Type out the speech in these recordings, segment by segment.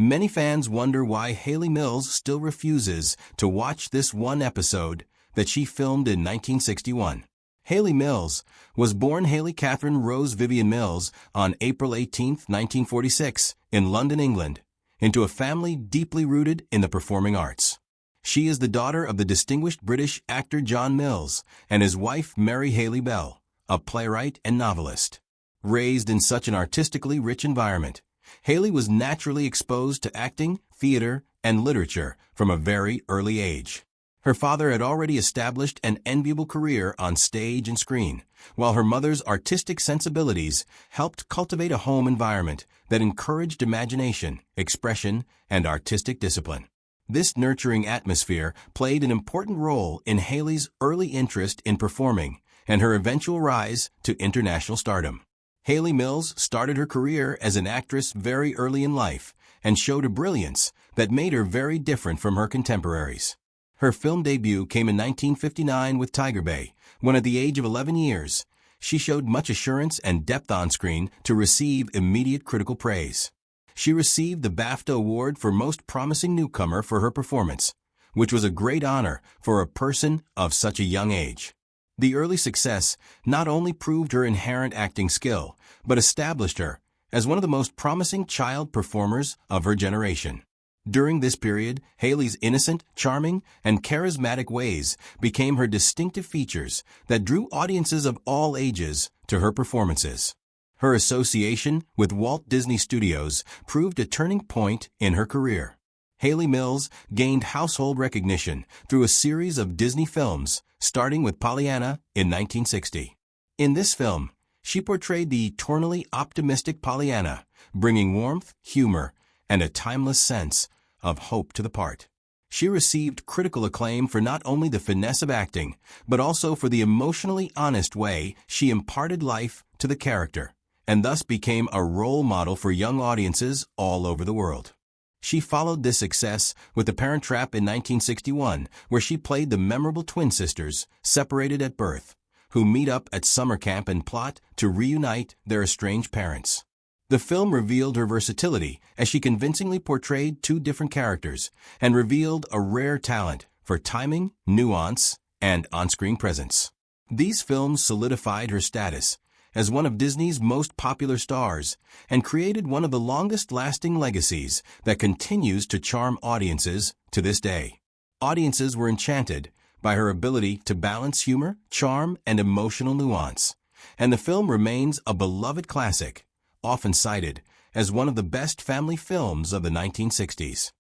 Many fans wonder why Hayley Mills still refuses to watch this one episode that she filmed in 1961. Hayley Mills was born Hayley Catherine Rose Vivian Mills on April 18, 1946, in London, England, into a family deeply rooted in the performing arts. She is the daughter of the distinguished British actor John Mills and his wife Mary Hayley Bell, a playwright and novelist. Raised in such an artistically rich environment, Hayley was naturally exposed to acting, theater, and literature from a very early age. Her father had already established an enviable career on stage and screen, while her mother's artistic sensibilities helped cultivate a home environment that encouraged imagination, expression, and artistic discipline. This nurturing atmosphere played an important role in Hayley's early interest in performing and her eventual rise to international stardom. Hayley Mills started her career as an actress very early in life and showed a brilliance that made her very different from her contemporaries. Her film debut came in 1959 with Tiger Bay, when at the age of 11 years, she showed much assurance and depth on screen to receive immediate critical praise. She received the BAFTA Award for Most Promising Newcomer for her performance, which was a great honor for a person of such a young age. The early success not only proved her inherent acting skill, but established her as one of the most promising child performers of her generation. During this period, Hayley's innocent, charming, and charismatic ways became her distinctive features that drew audiences of all ages to her performances. Her association with Walt Disney Studios proved a turning point in her career. Hayley Mills gained household recognition through a series of Disney films, starting with Pollyanna in 1960. In this film, she portrayed the eternally optimistic Pollyanna, bringing warmth, humor, and a timeless sense of hope to the part. She received critical acclaim for not only the finesse of acting, but also for the emotionally honest way she imparted life to the character, and thus became a role model for young audiences all over the world. She followed this success with The Parent Trap in 1961, where she played the memorable twin sisters, separated at birth, who meet up at summer camp and plot to reunite their estranged parents. The film revealed her versatility as she convincingly portrayed two different characters and revealed a rare talent for timing, nuance, and on-screen presence. These films solidified her status as one of Disney's most popular stars and created one of the longest-lasting legacies that continues to charm audiences to this day. Audiences were enchanted by her ability to balance humor, charm, and emotional nuance, and the film remains a beloved classic, often cited as one of the best family films of the 1960s.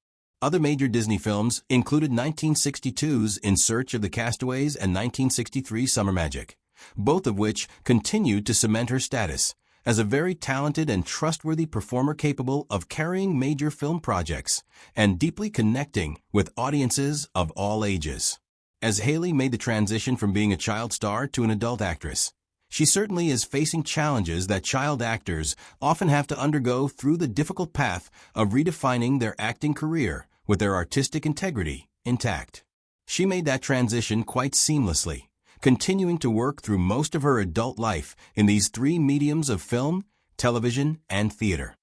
Other major Disney films included 1962's In Search of the Castaways and 1963's Summer Magic, both of which continued to cement her status as a very talented and trustworthy performer capable of carrying major film projects and deeply connecting with audiences of all ages. As Hayley made the transition from being a child star to an adult actress, she certainly is facing challenges that child actors often have to undergo through the difficult path of redefining their acting career with their artistic integrity intact. She made that transition quite seamlessly, continuing to work through most of her adult life in these three mediums of film, television, and theater.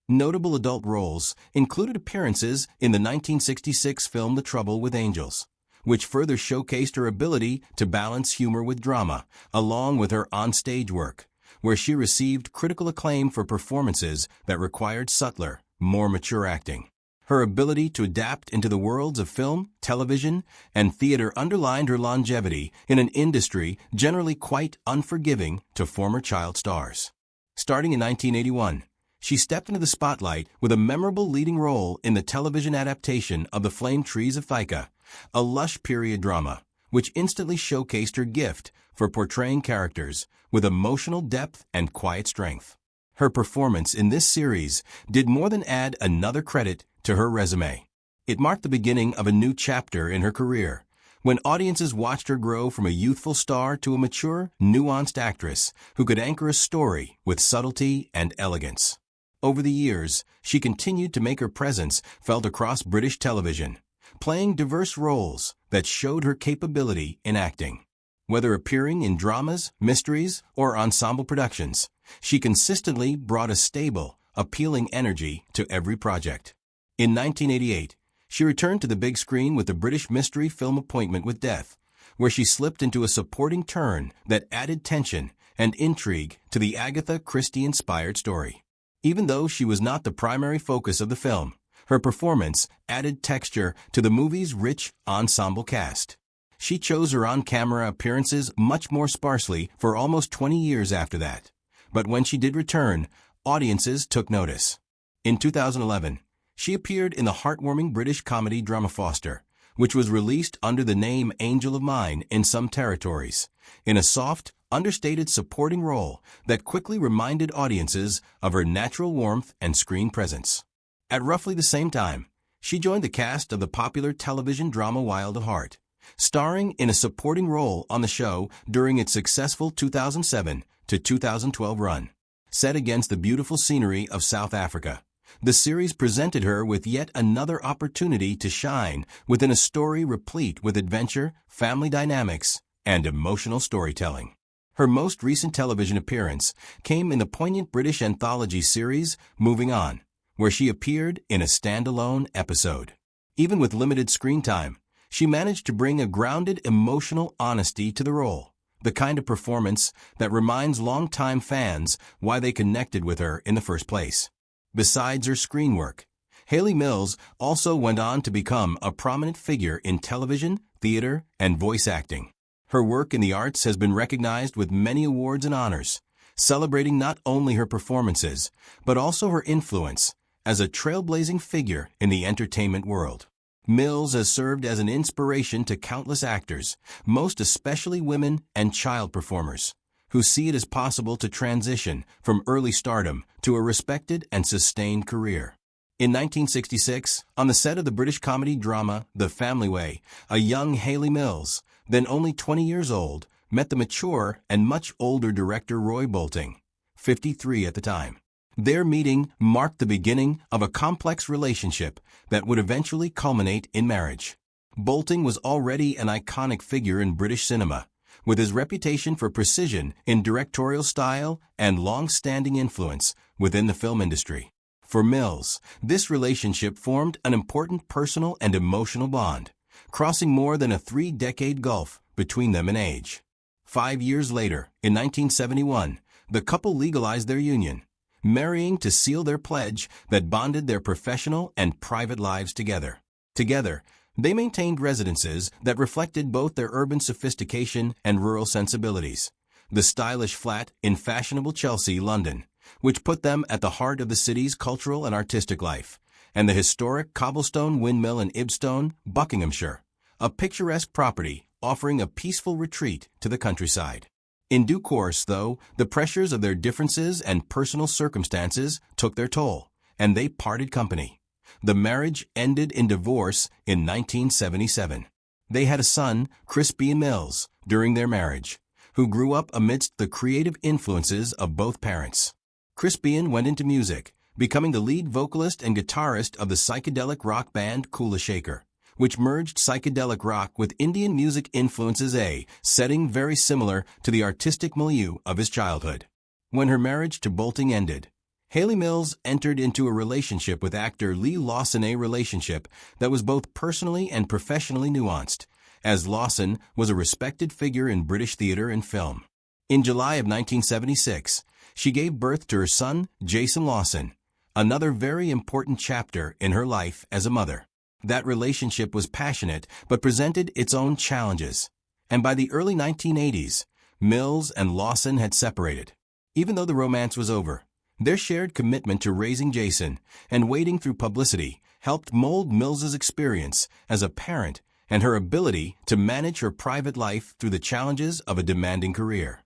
Notable adult roles included appearances in the 1966 film The Trouble with Angels, which further showcased her ability to balance humor with drama, along with her on-stage work, where she received critical acclaim for performances that required subtler, more mature acting. Her ability to adapt into the worlds of film, television, and theater underlined her longevity in an industry generally quite unforgiving to former child stars. Starting in 1981, she stepped into the spotlight with a memorable leading role in the television adaptation of The Flame Trees of Thika, a lush period drama, which instantly showcased her gift for portraying characters with emotional depth and quiet strength. Her performance in this series did more than add another credit to her resume. It marked the beginning of a new chapter in her career, when audiences watched her grow from a youthful star to a mature, nuanced actress who could anchor a story with subtlety and elegance. Over the years, she continued to make her presence felt across British television, playing diverse roles that showed her capability in acting. Whether appearing in dramas, mysteries, or ensemble productions, she consistently brought a stable, appealing energy to every project. In 1988, she returned to the big screen with the British mystery film Appointment with Death, where she slipped into a supporting turn that added tension and intrigue to the Agatha Christie-inspired story. Even though she was not the primary focus of the film, her performance added texture to the movie's rich ensemble cast. She chose her on-camera appearances much more sparsely for almost 20 years after that. But when she did return, audiences took notice. In 2011, she appeared in the heartwarming British comedy drama Foster, which was released under the name Angel of Mine in some territories, in a soft, understated supporting role that quickly reminded audiences of her natural warmth and screen presence. At roughly the same time, she joined the cast of the popular television drama Wild at Heart, starring in a supporting role on the show during its successful 2007 to 2012 run. Set against the beautiful scenery of South Africa, the series presented her with yet another opportunity to shine within a story replete with adventure, family dynamics, and emotional storytelling. Her most recent television appearance came in the poignant British anthology series Moving On, where she appeared in a standalone episode. Even with limited screen time, she managed to bring a grounded emotional honesty to the role, the kind of performance that reminds longtime fans why they connected with her in the first place. Besides her screen work, Hayley Mills also went on to become a prominent figure in television, theater, and voice acting. Her work in the arts has been recognized with many awards and honors, celebrating not only her performances, but also her influence as a trailblazing figure in the entertainment world. Mills has served as an inspiration to countless actors, most especially women and child performers, who see it as possible to transition from early stardom to a respected and sustained career. In 1966, on the set of the British comedy drama The Family Way, a young Hayley Mills, then only 20 years old, met the mature and much older director Roy Bolting, 53 at the time. Their meeting marked the beginning of a complex relationship that would eventually culminate in marriage. Bolting was already an iconic figure in British cinema, with his reputation for precision in directorial style and long-standing influence within the film industry. For Mills, this relationship formed an important personal and emotional bond, crossing more than a 3-decade gulf between them in age. 5 years later, in 1971, the couple legalized their union, marrying to seal their pledge that bonded their professional and private lives together. Together, they maintained residences that reflected both their urban sophistication and rural sensibilities. The stylish flat in fashionable Chelsea, London, which put them at the heart of the city's cultural and artistic life, and the historic cobblestone windmill in Ibstone, Buckinghamshire, a picturesque property offering a peaceful retreat to the countryside. In due course, though, the pressures of their differences and personal circumstances took their toll, and they parted company. The marriage ended in divorce in 1977. They had a son, Crispian Mills, during their marriage, who grew up amidst the creative influences of both parents. Crispian went into music, becoming the lead vocalist and guitarist of the psychedelic rock band Kula Shaker, which merged psychedelic rock with Indian music influences, a setting very similar to the artistic milieu of his childhood. When her marriage to Bolting ended, Hayley Mills entered into a relationship with actor Lee Lawson, a relationship that was both personally and professionally nuanced, as Lawson was a respected figure in British theater and film. In July of 1976, she gave birth to her son, Jason Lawson, another very important chapter in her life as a mother. That relationship was passionate but presented its own challenges, and by the early 1980s, Mills and Lawson had separated. Even though the romance was over, their shared commitment to raising Jason and wading through publicity helped mold Mills's experience as a parent and her ability to manage her private life through the challenges of a demanding career.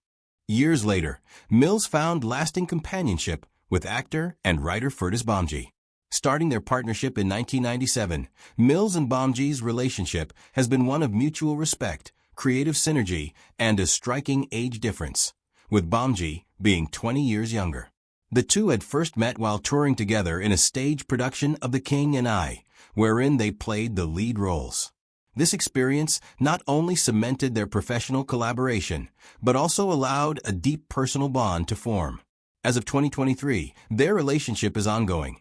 Years later, Mills found lasting companionship with actor and writer Ferdiz Bomji. Starting their partnership in 1997, Mills and Bomji's relationship has been one of mutual respect, creative synergy, and a striking age difference, with Bomji being 20 years younger. The two had first met while touring together in a stage production of The King and I, wherein they played the lead roles. This experience not only cemented their professional collaboration, but also allowed a deep personal bond to form. As of 2023, their relationship is ongoing,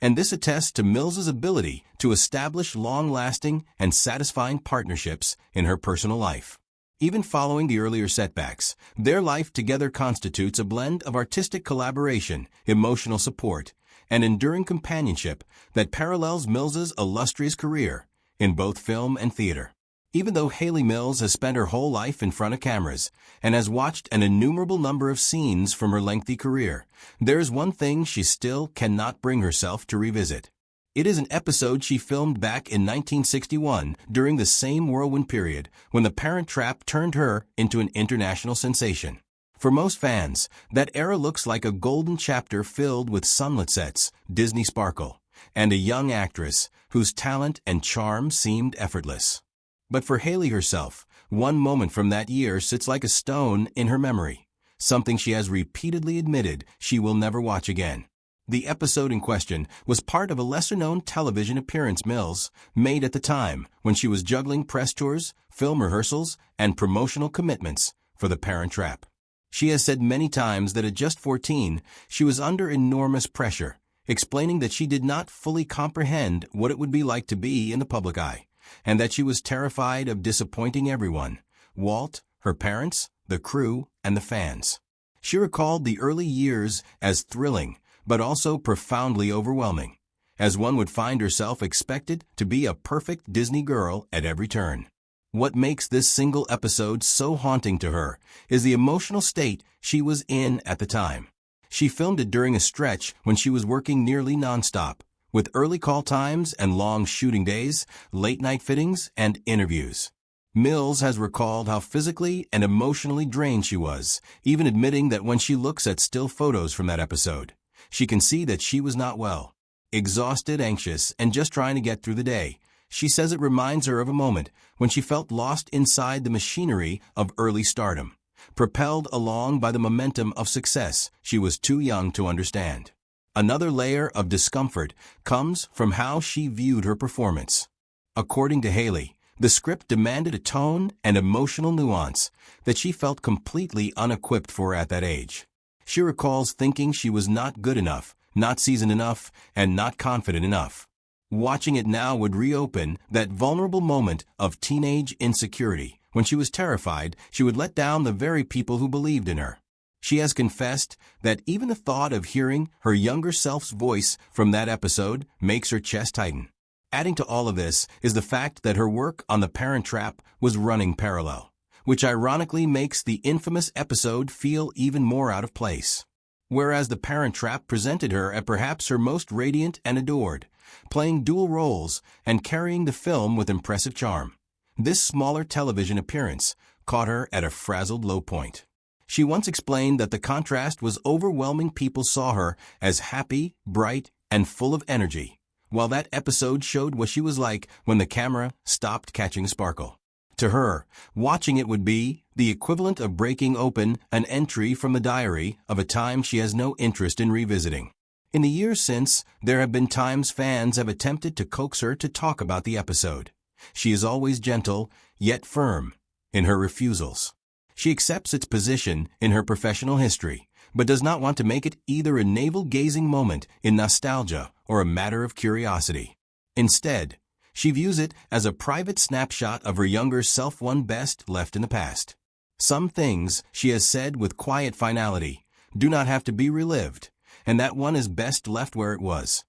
and this attests to Mills's ability to establish long-lasting and satisfying partnerships in her personal life. Even following the earlier setbacks, their life together constitutes a blend of artistic collaboration, emotional support, and enduring companionship that parallels Mills's illustrious career in both film and theater. Even though Hayley Mills has spent her whole life in front of cameras and has watched an innumerable number of scenes from her lengthy career, there is one thing she still cannot bring herself to revisit. It is an episode she filmed back in 1961 during the same whirlwind period when The Parent Trap turned her into an international sensation. For most fans, that era looks like a golden chapter filled with sunlit sets, Disney sparkle, and a young actress whose talent and charm seemed effortless. But for Hayley herself, one moment from that year sits like a stone in her memory, something she has repeatedly admitted she will never watch again. The episode in question was part of a lesser-known television appearance Mills made at the time when she was juggling press tours, film rehearsals, and promotional commitments for The Parent Trap. She has said many times that at just 14, she was under enormous pressure, explaining that she did not fully comprehend what it would be like to be in the public eye, and that she was terrified of disappointing everyone: Walt, her parents, the crew, and the fans. She recalled the early years as thrilling, but also profoundly overwhelming, as one would find herself expected to be a perfect Disney girl at every turn. What makes this single episode so haunting to her is the emotional state she was in at the time. She filmed it during a stretch when she was working nearly nonstop, with early call times and long shooting days, late-night fittings, and interviews. Mills has recalled how physically and emotionally drained she was, even admitting that when she looks at still photos from that episode, she can see that she was not well. Exhausted, anxious, and just trying to get through the day, she says it reminds her of a moment when she felt lost inside the machinery of early stardom, propelled along by the momentum of success she was too young to understand. Another layer of discomfort comes from how she viewed her performance. According to Hayley, the script demanded a tone and emotional nuance that she felt completely unequipped for at that age. She recalls thinking she was not good enough, not seasoned enough, and not confident enough. Watching it now would reopen that vulnerable moment of teenage insecurity when she was terrified she would let down the very people who believed in her. She has confessed that even the thought of hearing her younger self's voice from that episode makes her chest tighten. Adding to all of this is the fact that her work on The Parent Trap was running parallel, which ironically makes the infamous episode feel even more out of place. Whereas The Parent Trap presented her at perhaps her most radiant and adored, playing dual roles and carrying the film with impressive charm, this smaller television appearance caught her at a frazzled low point. She once explained that the contrast was overwhelming. People saw her as happy, bright, and full of energy, while that episode showed what she was like when the camera stopped catching sparkle. To her, watching it would be the equivalent of breaking open an entry from the diary of a time she has no interest in revisiting. In the years since, there have been times fans have attempted to coax her to talk about the episode. She is always gentle, yet firm, in her refusals. She accepts its position in her professional history, but does not want to make it either a navel-gazing moment in nostalgia or a matter of curiosity. Instead, she views it as a private snapshot of her younger self, one best left in the past. Some things, she has said with quiet finality, do not have to be relived, and that one is best left where it was.